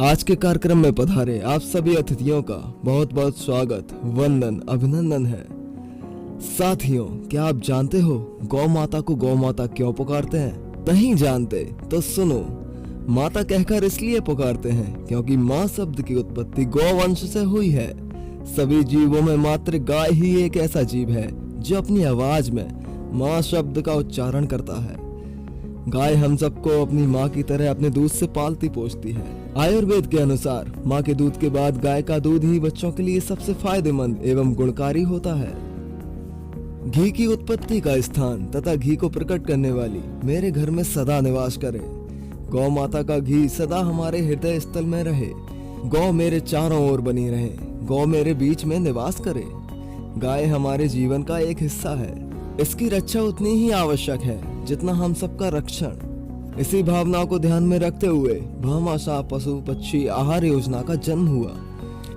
आज के कार्यक्रम में पधारे आप सभी अतिथियों का बहुत बहुत स्वागत, वंदन, अभिनंदन है। साथियों, क्या आप जानते हो गौ माता को गौ माता क्यों पुकारते हैं? नहीं जानते तो सुनो। माता कहकर इसलिए पुकारते हैं क्योंकि माँ शब्द की उत्पत्ति गौवंश से हुई है। सभी जीवों में मात्र गाय ही एक ऐसा जीव है जो अपनी आवाज में माँ शब्द का उच्चारण करता है। गाय हम सबको अपनी माँ की तरह अपने दूध से पालती पोषती है। आयुर्वेद के अनुसार माँ के दूध के बाद गाय का दूध ही बच्चों के लिए सबसे फायदेमंद एवं गुणकारी होता है। घी की उत्पत्ति का स्थान तथा घी को प्रकट करने वाली मेरे घर में सदा निवास करे। गौ माता का घी सदा हमारे हृदय स्थल में रहे। गौ मेरे चारों ओर बनी रहे। गौ मेरे बीच में निवास करे। गाय हमारे जीवन का एक हिस्सा है। इसकी रक्षा उतनी ही आवश्यक है जितना हम सबका रक्षण। इसी भावना को ध्यान में रखते हुए भामाशाह पशु पक्षी आहार योजना का जन्म हुआ।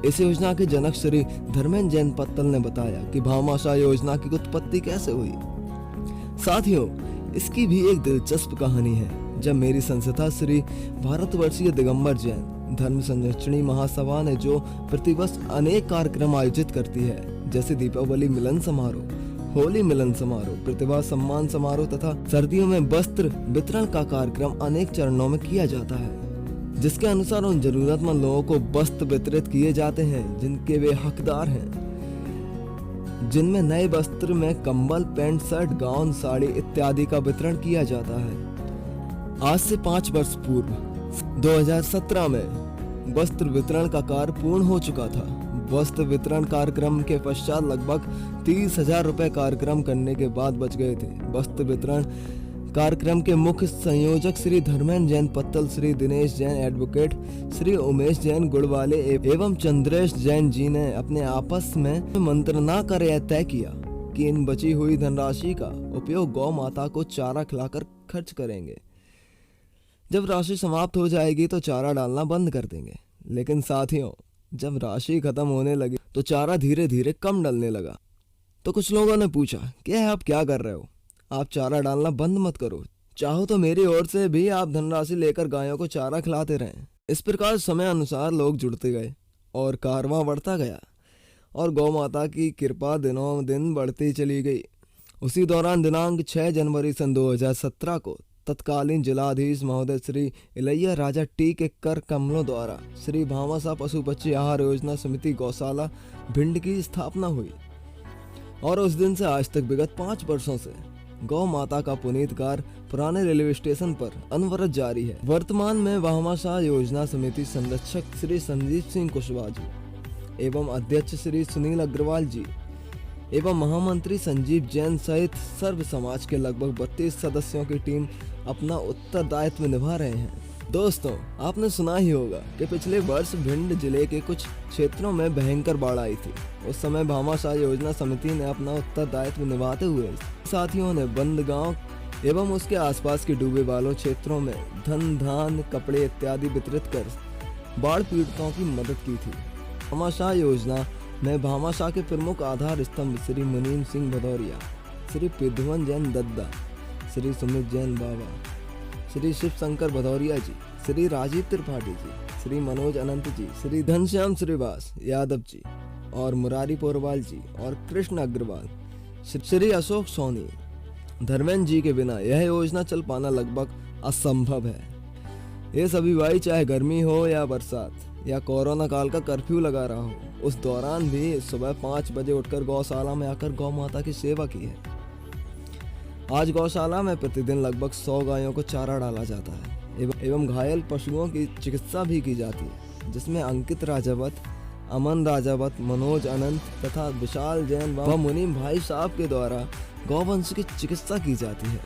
इस योजना के जनक श्री धर्मेंद्र जैन पत्तल ने बताया कि भामाशाह योजना की उत्पत्ति कैसे हुई। साथियों, इसकी भी एक दिलचस्प कहानी है। जब मेरी संस्था श्री भारतवर्षीय दिगंबर जैन धर्म संरक्षणी महासभा ने जो प्रतिवर्ष अनेक कार्यक्रम आयोजित करती है, जैसे दीपावली मिलन समारोह, होली मिलन समारोह, प्रतिभा सम्मान समारोह तथा सर्दियों में वस्त्र वितरण का कार्यक्रम अनेक चरणों में किया जाता है, जिसके अनुसार उन जरूरतमंद लोगों को वस्त्र वितरित किए जाते हैं जिनके वे हकदार हैं, जिनमें नए वस्त्र में कंबल, पैंट, शर्ट, गाउन, साड़ी इत्यादि का वितरण किया जाता है। आज से 5 वर्ष पूर्व 2017 में वस्त्र वितरण का कार्य पूर्ण हो चुका था। वस्त्र वितरण कार्यक्रम के पश्चात लगभग 30,000 रुपए कार्यक्रम करने के बाद बच गए थे। वस्त्र वितरण कार्यक्रम के मुख्य संयोजक श्री धर्मेंद्र जैन पत्तल, श्री दिनेश जैन एडवोकेट, श्री उमेश जैन गुड़वाले एवं चंद्रेश जैन जी ने अपने आपस में मंत्रणा कर यह तय किया कि इन बची हुई धनराशि का उपयोग गौ माता को चारा खिलाकर खर्च करेंगे। जब राशि समाप्त हो जाएगी तो चारा डालना बंद कर देंगे। लेकिन साथियों, जब राशि खत्म होने लगी तो चारा धीरे धीरे कम डलने लगा। तो कुछ लोगों ने पूछा कि आप क्या कर रहे हो? आप चारा डालना बंद मत करो, चाहो तो मेरी ओर से भी आप धनराशि लेकर गायों को चारा खिलाते रहें। इस प्रकार समय अनुसार लोग जुड़ते गए और कारवां बढ़ता गया और गौ माता की कृपा दिनों दिन बढ़ती चली गई। उसी दौरान दिनांक 6 जनवरी सन 2017 को तत्कालीन जिलाधीश महोदय श्री इलैया राजा टी के कर कमलों द्वारा श्री भामाशाह पशु पक्षी आहार योजना समिति गौशाला भिंड की स्थापना हुई और उस दिन से आज तक विगत 5 वर्षों से गौ माता का पुनीत कार्य पुराने रेलवे स्टेशन पर अनवरत जारी है। वर्तमान में भामाशाह योजना समिति संरक्षक श्री संजीव सिंह कुशवाहा जी एवं अध्यक्ष श्री सुनील अग्रवाल जी एवं महामंत्री संजीव जैन सहित सर्व समाज के लगभग 32 सदस्यों की टीम अपना उत्तरदायित्व निभा रहे हैं। दोस्तों, आपने सुना ही होगा कि पिछले वर्ष भिंड जिले के कुछ क्षेत्रों में भयंकर बाढ़ आई थी। उस समय भामाशाह योजना समिति ने अपना उत्तरदायित्व निभाते हुए साथियों ने बंद गांव एवं उसके आसपास के डूबे वालों क्षेत्रों में धन, धान, कपड़े इत्यादि वितरित कर बाढ़ पीड़ितों की मदद की थी। भामाशाह योजना में भामाशाह के प्रमुख आधार स्तंभ श्री मुनीम सिंह भदौरिया, श्री पिधवन जैन दद्दा, श्री सुमित जैन बाबा, श्री शिव शंकर भदौरिया जी, श्री राजीव त्रिपाठी जी, श्री मनोज अनंत जी, श्री घनश्याम श्रीवास यादव जी और मुरारी पोरवाल जी और कृष्ण अग्रवाल, श्री अशोक सोनी, धर्मेंद्र जी के बिना यह योजना चल पाना लगभग असंभव है। ये सभी भाई चाहे गर्मी हो या बरसात या कोरोना काल का कर्फ्यू लगा रहा हो, उस दौरान भी सुबह 5 बजे उठकर गौशाला में आकर गौ माता की सेवा की है। आज गौशाला में प्रतिदिन लगभग 100 गायों को चारा डाला जाता है एवं घायल पशुओं की चिकित्सा भी की जाती है, जिसमें अंकित राजावत, अमन राजावत, मनोज अनंत तथा विशाल जैन व मुनीम भाई साहब के द्वारा गौवंश की चिकित्सा की जाती है।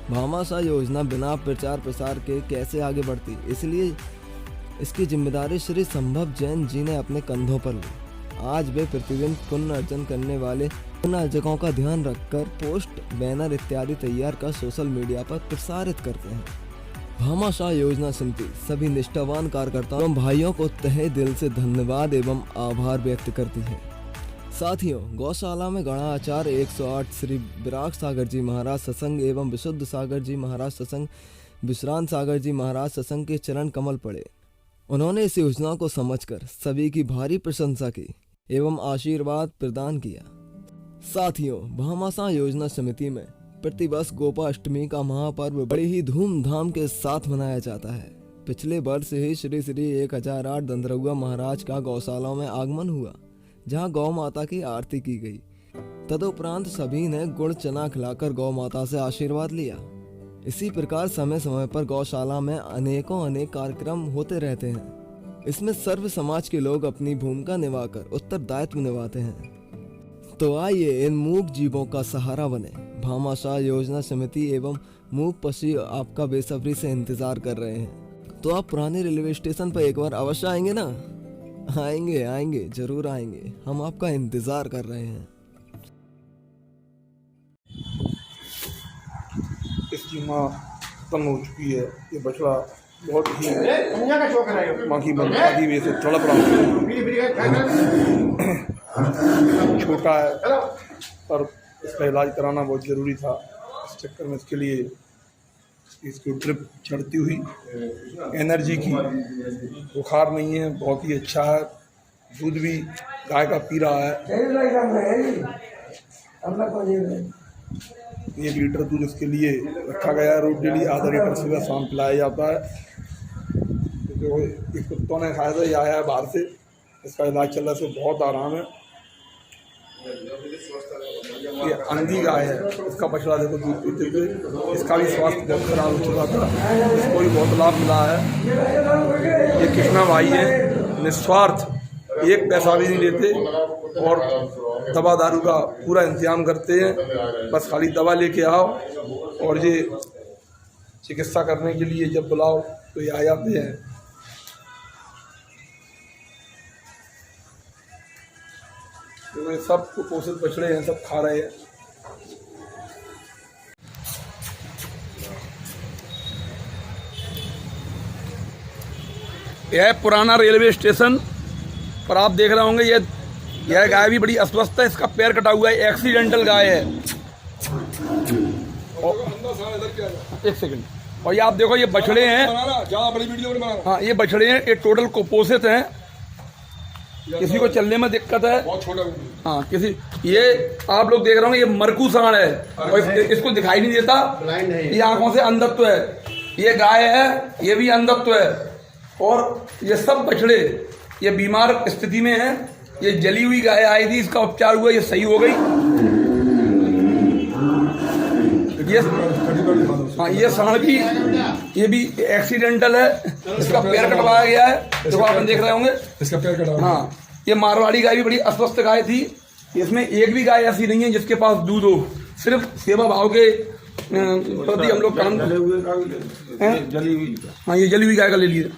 भामाशाह योजना बिना प्रचार प्रसार के कैसे आगे बढ़ती, इसलिए इसकी जिम्मेदारी श्री संभव जैन जी ने अपने कंधों पर ली। आज वे प्रतिदिन पुण्य अर्जन करने वाले पुण्य अर्जकों का ध्यान रखकर पोस्ट, बैनर इत्यादि तैयार कर सोशल मीडिया पर प्रसारित करते हैं। भामाशाह योजना समिति सभी निष्ठावान कार्यकर्ताओं एवं भाइयों को तहे दिल से धन्यवाद एवं आभार व्यक्त करती है। साथियों, गौशाला में गणा आचार्य 108 श्री विराग सागर जी महाराज सत्संग एवं विशुद्ध सागर जी महाराज सत्संग, विश्रांत सागर जी महाराज सत्संग के चरण कमल पड़े। उन्होंने इस योजना को समझकर सभी की भारी प्रशंसा की एवं आशीर्वाद प्रदान किया। साथियों, भामाशाह योजना समिति में प्रतिवर्ष गोपाष्टमी का महापर्व बड़ी ही धूमधाम के साथ मनाया जाता है। पिछले वर्ष ही श्री श्री 1008 दंदरउआ महाराज का गौशाला में आगमन हुआ, जहां गौ माता की आरती की गई। तदुपरांत सभी ने गुड़ चना खिलाकर गौ माता से आशीर्वाद लिया। इसी प्रकार समय समय पर गौशाला में अनेक कार्यक्रम होते रहते हैं। इसमें सर्व समाज के लोग अपनी भूमिका निभाकर उत्तरदायित्व निभाते हैं। तो आइए इन मूक जीवों का सहारा बने। भामाशाह योजना समिति एवं मूक पशु आपका बेसब्री से इंतजार कर रहे हैं। तो आप पुराने रेलवे स्टेशन पर एक बार अवश्य आएंगे ना? आएंगे, जरूर आएंगे। हम आपका इंतजार कर रहे हैं। इसकी माँ खत्म हो चुकी है। ये बछड़ा बहुत ही माँ की वजह से तड़प रहा है। छोटा है पर इसका इलाज कराना बहुत ज़रूरी था। इस चक्कर में इसके लिए इसकी ड्रिप चढ़ती हुई एनर्जी की, बुखार नहीं है, बहुत ही अच्छा है। दूध भी गाय का पी रहा है। 1 लीटर दूध इसके लिए रखा गया है। रोज डेली आधा लीटर सुबह शाम पिलाया जाता है। जो एक कुत्तों ने खाया था, ये आया है बाहर से। इसका इलाज चल रहा है, इसको बहुत आराम है। ये अंधी गाय है, इसका बछड़ा देखो दूध पीते हुए। इसका भी स्वास्थ्य बहुत खराब हो चुका था, इसको भी बहुत लाभ मिला है। ये कृष्णा भाई है, निस्वार्थ, 1 पैसा भी नहीं लेते और दवा दारू का पूरा इंतजाम करते हैं। बस खाली दवा लेके आओ और ये चिकित्सा करने के लिए जब बुलाओ तो ये आ जाते हैं। तो ये सब कुपोषित बछड़े हैं, सब खा रहे हैं। यह पुराना रेलवे स्टेशन पर आप देख रहे होंगे, यह गाय भी बड़ी अस्वस्थ है। इसका पैर कटा हुआ है, एक्सीडेंटल गाय है। एक सेकंड। और ये आप देखो, ये बछड़े हैं। हाँ, ये बछड़े हैं, ये टोटल कुपोषित हैं। किसी को चलने में दिक्कत है, हाँ किसी, ये आप लोग देख रहे होंगे, ये मरकू सांड है और इसको दिखाई नहीं देता, ये आंखों से अंधत्व है। ये गाय है, ये भी अंधत्व है। और ये सब बछड़े ये बीमार स्थिति में है। ये जली हुई गाय आई थी, इसका उपचार हुआ, ये सही हो गई। ये हाँ, ये सांड भी, ये भी एक्सीडेंटल है। इसका पैर कटवाया गया है, देखो आप देख रहे होंगे, इसका पैर कटवा। हाँ, ये मारवाड़ी गाय भी बड़ी अस्वस्थ गाय थी। इसमें एक भी गाय ऐसी नहीं है जिसके पास दूध हो। सिर्फ सेवा भाव के प्रति हम लोग काम। जली हुई, हाँ ये जली हुई गाय का ले लीजिए।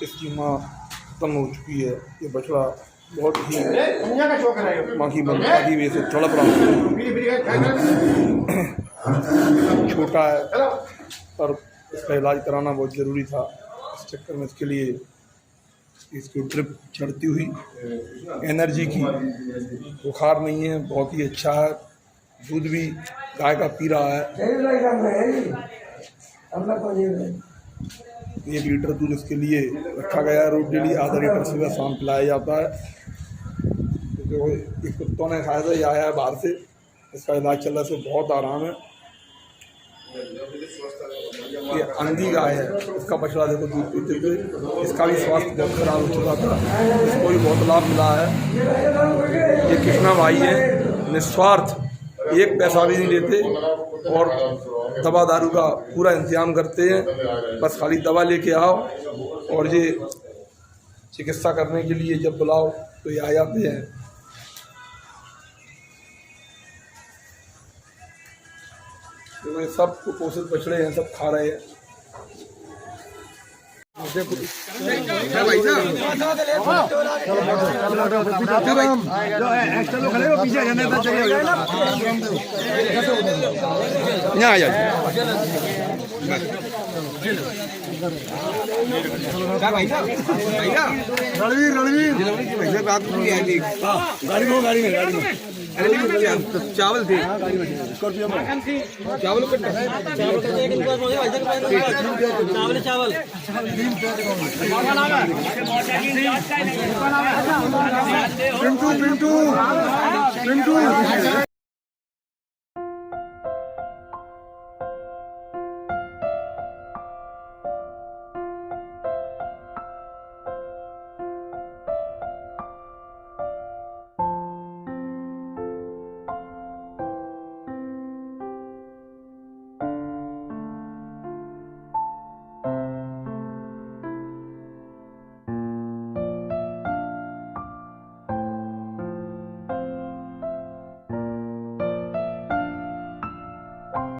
इसकी माँ खत्म हो चुकी है। ये बछड़ा बहुत ही माँ की वजह से तड़प रहा है। छोटा है पर इसका इलाज कराना बहुत ज़रूरी था। इस चक्कर में इसके लिए इसकी ड्रिप चढ़ती हुई एनर्जी की, बुखार नहीं है, बहुत ही अच्छा है। दूध भी गाय का पी रहा है। 1 लीटर दूध इसके लिए रखा गया है। रोज डेली आधा लीटर सुबह शाम पिलाया जाता है। जो एक कुत्तों ने खाया था, ये आया है बाहर से। इसका इलाज चल रहा है, इसको बहुत आराम है। ये अंधी गाय है, इसका बछड़ा देखो दूध पीते हुए। इसका भी स्वास्थ्य बहुत खराब हो चुका था, इसको भी बहुत लाभ मिला है। ये कृष्णा भाई है, निस्वार्थ, 1 पैसा भी नहीं लेते और दवा दारू का पूरा इंतजाम करते हैं। बस खाली दवा लेके आओ और ये चिकित्सा करने के लिए जब बुलाओ तो ये आ जाते हैं। तो ये सब कुपोषित बछड़े हैं, सब खा रहे हैं। यहाँ आ जाइए। रणवीर गाड़ी में चावल थे चावल पिंटू पिंटू पिंटू